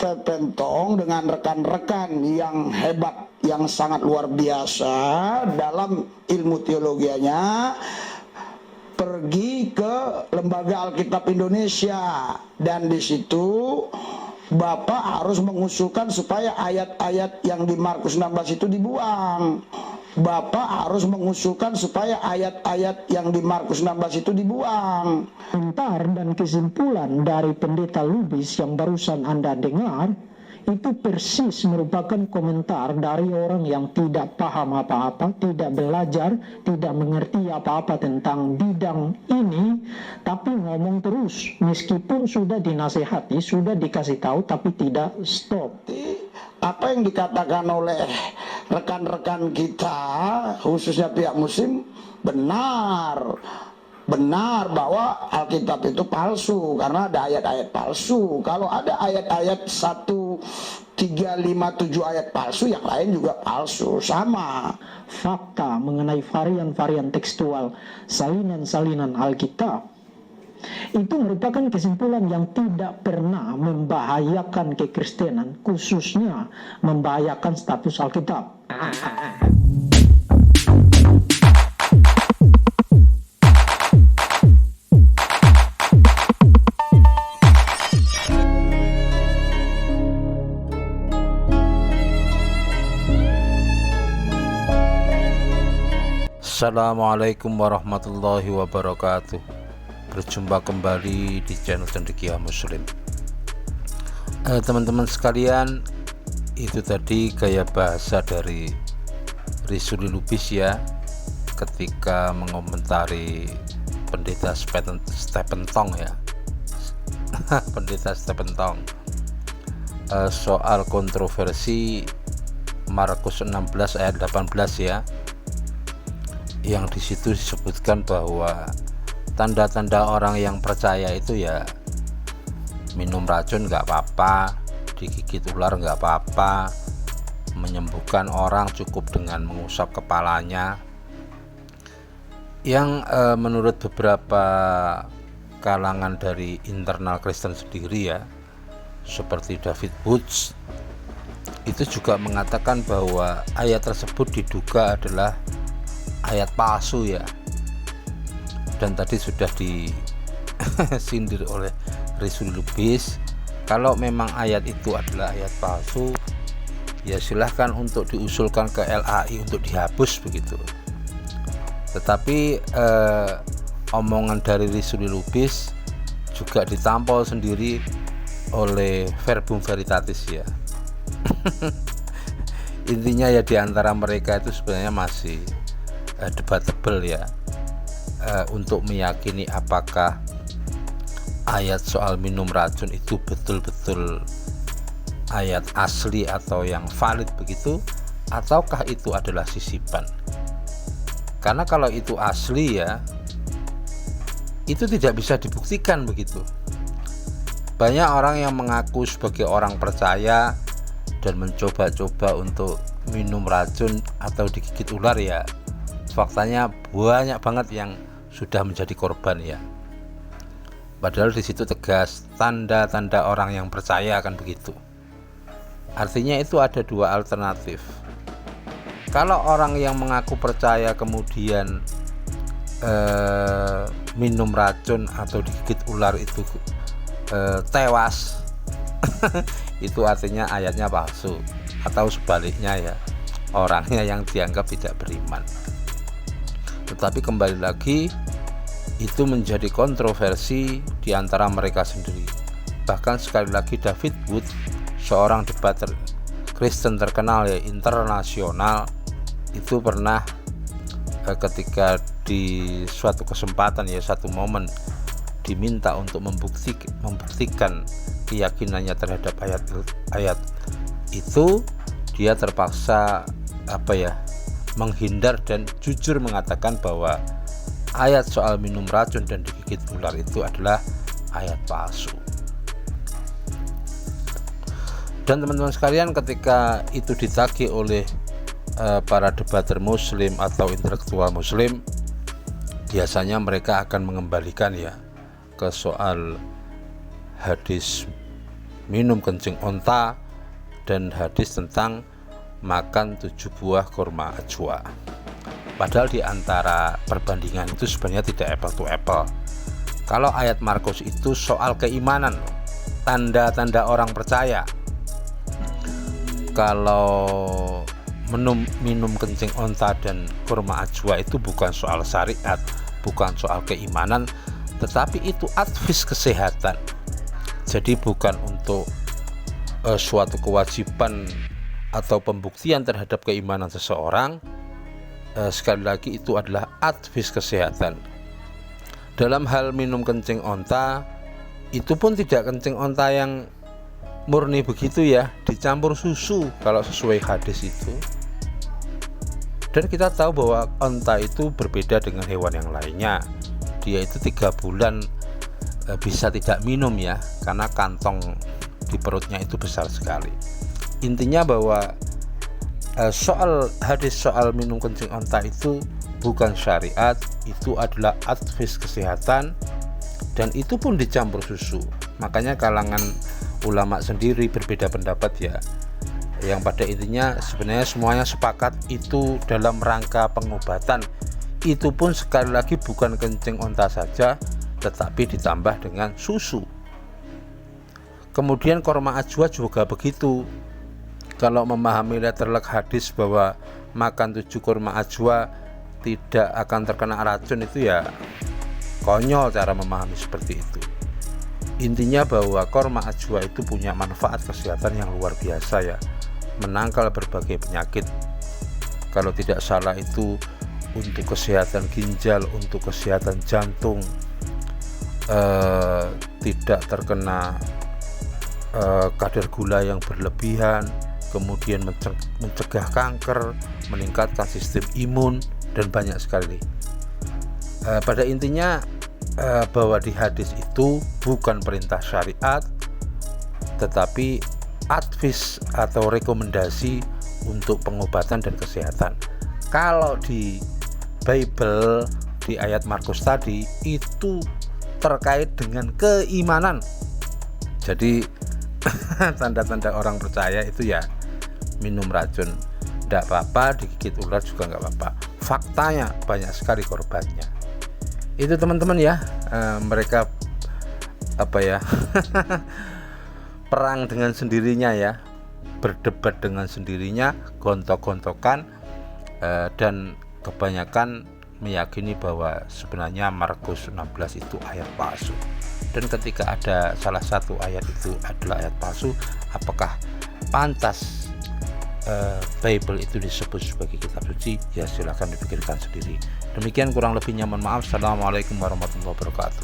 Stephen Tong dengan rekan-rekan yang hebat, yang sangat luar biasa dalam ilmu teologianya, pergi ke Lembaga Alkitab Indonesia, dan di situ Bapak harus mengusulkan supaya ayat-ayat yang di Markus 16 itu dibuang. Bapak harus mengusulkan supaya ayat-ayat yang di Markus 16 itu dibuang. Komentar dan kesimpulan dari Pendeta Lubis yang barusan Anda dengar itu persis merupakan komentar dari orang yang tidak paham apa-apa, tidak belajar, tidak mengerti apa-apa tentang bidang ini, tapi ngomong terus meskipun sudah dinasehati, sudah dikasih tahu, tapi tidak stop. Apa yang dikatakan oleh rekan-rekan kita, khususnya pihak Muslim, benar bahwa Alkitab itu palsu karena ada ayat-ayat palsu. Kalau ada ayat-ayat 1357 ayat palsu, yang lain juga palsu, sama. Fakta mengenai varian-varian tekstual salinan-salinan Alkitab itu merupakan kesimpulan yang tidak pernah membahayakan kekristenan, khususnya membahayakan status Alkitab. Assalamualaikum warahmatullahi wabarakatuh. Berjumpa kembali di channel Cendekia Muslim. Teman-teman sekalian, itu tadi gaya bahasa dari Rizuli Lubis ya, ketika mengomentari Pendeta Stephen Tong ya Pendeta Stephen Tong soal kontroversi Markus 16 ayat 18 ya, yang di situ disebutkan bahwa tanda-tanda orang yang percaya itu ya minum racun nggak apa-apa, digigit ular nggak apa-apa, menyembuhkan orang cukup dengan mengusap kepalanya. Yang menurut beberapa kalangan dari internal Kristen sendiri ya, seperti David Woods, itu juga mengatakan bahwa ayat tersebut diduga adalah ayat palsu ya. Dan tadi sudah disindir oleh Rizuli Lubis, kalau memang ayat itu adalah ayat palsu, ya silahkan untuk diusulkan ke LAI untuk dihapus begitu. Tetapi omongan dari Rizuli Lubis juga ditampol sendiri oleh Verbum Veritatis ya. Intinya ya diantara mereka itu sebenarnya masih debatable ya, untuk meyakini apakah ayat soal minum racun itu betul-betul ayat asli atau yang valid begitu, ataukah itu adalah sisipan. Karena kalau itu asli ya, itu tidak bisa dibuktikan begitu. Banyak orang yang mengaku sebagai orang percaya dan mencoba-coba untuk minum racun atau digigit ular ya, faktanya banyak banget yang sudah menjadi korban ya. Padahal di situ tegas tanda-tanda orang yang percaya kan begitu. Artinya itu ada dua alternatif. Kalau orang yang mengaku percaya kemudian minum racun atau digigit ular itu tewas, itu artinya ayatnya palsu, atau sebaliknya ya, orangnya yang dianggap tidak beriman. Tetapi kembali lagi, itu menjadi kontroversi di antara mereka sendiri. Bahkan sekali lagi David Wood, seorang debater Kristen terkenal ya, internasional, itu pernah ketika di suatu kesempatan ya, satu momen diminta untuk membuktikan keyakinannya terhadap ayat itu, dia terpaksa menghindar dan jujur mengatakan bahwa ayat soal minum racun dan digigit ular itu adalah ayat palsu. Dan teman-teman sekalian, ketika itu ditagih oleh para debater muslim atau intelektual muslim, biasanya mereka akan mengembalikan ya ke soal hadis minum kencing onta, dan hadis tentang makan 7 buah kurma ajwa. Padahal di antara perbandingan itu sebenarnya tidak apple to apple. Kalau ayat Markus itu soal keimanan, tanda-tanda orang percaya. Kalau minum kencing onta dan kurma ajwa itu bukan soal syariat, bukan soal keimanan, tetapi itu advis kesehatan. Jadi bukan untuk suatu kewajiban atau pembuktian terhadap keimanan seseorang. Sekali lagi itu adalah advis kesehatan. Dalam hal minum kencing onta, itu pun tidak kencing onta yang murni begitu ya, dicampur susu kalau sesuai hadis itu. Dan kita tahu bahwa onta itu berbeda dengan hewan yang lainnya. Dia itu 3 bulan bisa tidak minum ya, karena kantong di perutnya itu besar sekali. Intinya bahwa soal hadis soal minum kencing onta itu bukan syariat, itu adalah advis kesehatan, dan itu pun dicampur susu. Makanya kalangan ulama sendiri berbeda pendapat ya, yang pada intinya sebenarnya semuanya sepakat itu dalam rangka pengobatan. Itu pun sekali lagi bukan kencing onta saja, tetapi ditambah dengan susu. Kemudian kurma ajwa juga begitu. Kalau memahami letterlek hadis bahwa makan 7 kurma ajwa tidak akan terkena racun, itu ya konyol cara memahami seperti itu. Intinya bahwa kurma ajwa itu punya manfaat kesehatan yang luar biasa ya, menangkal berbagai penyakit. Kalau tidak salah itu untuk kesehatan ginjal, untuk kesehatan jantung, tidak terkena kadar gula yang berlebihan, kemudian mencegah kanker, meningkatkan sistem imun, dan banyak sekali. Pada intinya bahwa di hadis itu bukan perintah syariat, tetapi advis atau rekomendasi untuk pengobatan dan kesehatan. Kalau di Bible, di ayat Markus tadi, itu terkait dengan keimanan. Jadi tanda-tanda orang percaya itu ya minum racun tidak apa-apa, digigit ular juga nggak apa-apa. Faktanya banyak sekali korbannya. Itu teman-teman ya, mereka perang dengan sendirinya ya, berdebat dengan sendirinya, gontok-gontokan, dan kebanyakan meyakini bahwa sebenarnya Markus 16 itu ayat palsu. Dan ketika ada salah satu ayat itu adalah ayat palsu, apakah pantas Bible itu disebut sebagai kitab suci? Ya silakan dipikirkan sendiri. Demikian kurang lebihnya, mohon maaf. Assalamualaikum warahmatullahi wabarakatuh.